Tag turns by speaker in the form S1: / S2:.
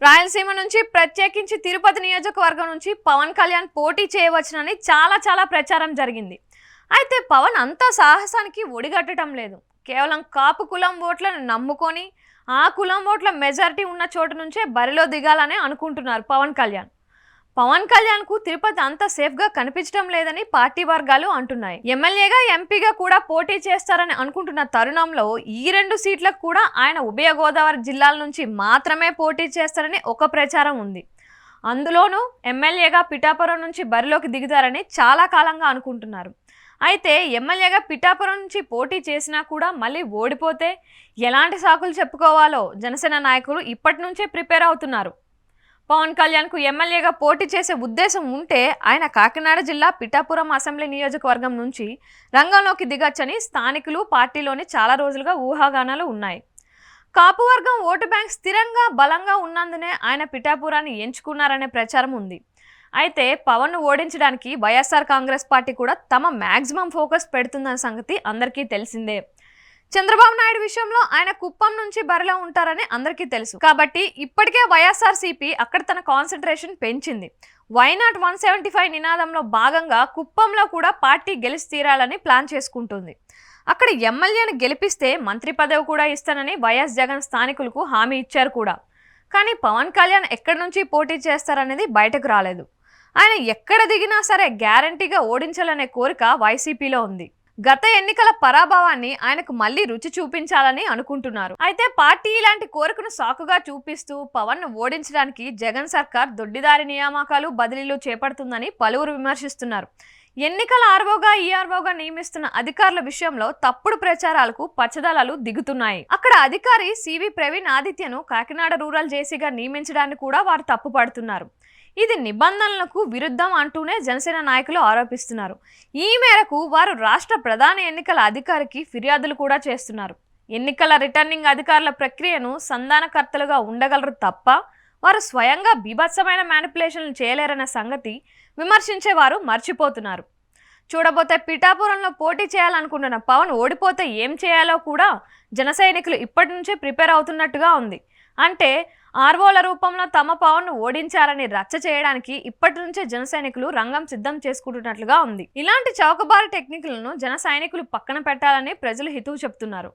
S1: రాయలసీమ నుంచి ప్రత్యేకించి తిరుపతి నియోజకవర్గం నుంచి పవన్ కళ్యాణ్ పోటీ చేయవచ్చునని చాలా ప్రచారం జరిగింది. అయితే పవన్ అంత సాహసానికి ఒడిగట్టడం లేదు. కేవలం కాపు కులం ఓట్లను నమ్ముకొని ఆ కులం ఓట్ల మెజారిటీ ఉన్న చోటు నుంచే బరిలో దిగాలని అనుకుంటున్నారు పవన్ కళ్యాణ్ కు తిరుపతి అంత సేఫ్ గా కనిపించడం లేదని పార్టీ వర్గాలు అంటున్నాయి. ఎమ్మెల్యేగా ఎంపీగా కూడా పోటీ చేస్తారని అనుకుంటున్న తరుణంలో ఈ 2 సీట్లకు కూడా ఆయన ఉభయ గోదావరి జిల్లాల నుంచి మాత్రమే పోటీ చేస్తారని ఒక ప్రచారం ఉంది. అందులోనూ ఎమ్మెల్యేగా పిఠాపురం నుంచి బరిలోకి దిగుతారని చాలా కాలంగా అనుకుంటున్నారు. అయితే ఎమ్మెల్యేగా పిఠాపురం నుంచి పోటీ చేసినా కూడా మళ్ళీ ఓడిపోతే ఎలాంటి సాకులు చెప్పుకోవాలో జనసేన నాయకులు ఇప్పటి నుంచే ప్రిపేర్ అవుతున్నారు. పవన్ కళ్యాణ్ కు ఎమ్మెల్యేగా పోటీ చేసే ఉద్దేశం ఉంటే ఆయన కాకినాడ జిల్లా పిఠాపురం అసెంబ్లీ నియోజకవర్గం నుంచి రంగంలోకి దిగొచ్చని స్థానికులు పార్టీలోని చాలా రోజులుగా ఊహాగానాలు ఉన్నాయి. కాపు వర్గం ఓటు బ్యాంక్ స్థిరంగా బలంగా ఉన్నందునే ఆయన పిఠాపురాన్ని ఎంచుకున్నారనే ప్రచారం ఉంది. అయితే పవన్ను ఓడించడానికి వైఎస్ఆర్ కాంగ్రెస్ పార్టీ కూడా తమ మ్యాక్సిమం ఫోకస్ పెడుతుందన్న సంగతి అందరికీ తెలిసిందే. చంద్రబాబు నాయుడు విషయంలో ఆయన కుప్పం నుంచి బరిలో ఉంటారని అందరికీ తెలుసు. కాబట్టి ఇప్పటికే వైఎస్ఆర్సీపీ అక్కడ తన కాన్సన్ట్రేషన్ పెంచింది. వైనాట్ 175 నినాదంలో భాగంగా కుప్పంలో కూడా పార్టీ గెలిచి తీరాలని ప్లాన్ చేసుకుంటుంది. అక్కడ ఎమ్మెల్యేను గెలిపిస్తే మంత్రి పదవి కూడా ఇస్తానని వైఎస్ జగన్ స్థానికులకు హామీ ఇచ్చారు కూడా. కానీ పవన్ కళ్యాణ్ ఎక్కడి నుంచి పోటీ చేస్తారనేది బయటకు రాలేదు. ఆయన ఎక్కడ దిగినా సరే గ్యారంటీగా ఓడించాలనే కోరిక వైసీపీలో ఉంది. గత ఎన్నికల పరాభవాన్ని ఆయనకు మళ్లీ రుచి చూపించాలని అనుకుంటున్నారు. అయితే పార్టీ ఇలాంటి కోరికను సాకుగా చూపిస్తూ పవన్ ను ఓడించడానికి జగన్ సర్కార్ దొడ్డిదారి నియామకాలు బదిలీలు చేపడుతుందని పలువురు విమర్శిస్తున్నారు. ఎన్నికల ఆర్వోగా ఈఆర్వోగా నియమిస్తున్న అధికారుల విషయంలో తప్పుడు ప్రచారాలకు పచ్చదళాలు దిగుతున్నాయి. అక్కడ అధికారి సివి ప్రవీణ్ ఆదిత్యను కాకినాడ రూరల్ జేసీగా నియమించడాన్ని కూడా వారు తప్పుపడుతున్నారు. ఇది నిబంధనలకు విరుద్ధం అంటూనే జనసేన నాయకులు ఆరోపిస్తున్నారు. ఈ మేరకు వారు రాష్ట్ర ప్రధాన ఎన్నికల అధికారికి ఫిర్యాదులు కూడా చేస్తున్నారు. ఎన్నికల రిటర్నింగ్ అధికారుల ప్రక్రియను సంధానకర్తలుగా ఉండగలరు తప్ప వారు స్వయంగా బీభత్సమైన మ్యానిపులేషన్లు చేయలేరన్న సంగతి విమర్శించేవారు మర్చిపోతున్నారు. చూడబోతే పిఠాపురంలో పోటీ చేయాలనుకుంటున్న పవన్ ఓడిపోతే ఏం చేయాలో కూడా జన సైనికులు ఇప్పటి నుంచే ప్రిపేర్ అవుతున్నట్టుగా ఉంది. అంటే ఆర్వోల రూపంలో తమ పవన్ ను ఓడించారని రచ్చ చేయడానికి ఇప్పటి నుంచే జన సైనికులు రంగం సిద్ధం చేసుకుంటున్నట్లుగా ఉంది. ఇలాంటి చౌకబారు టెక్నిక్లను జన సైనికులు పక్కన పెట్టాలని ప్రజలు హితవు చెప్తున్నారు.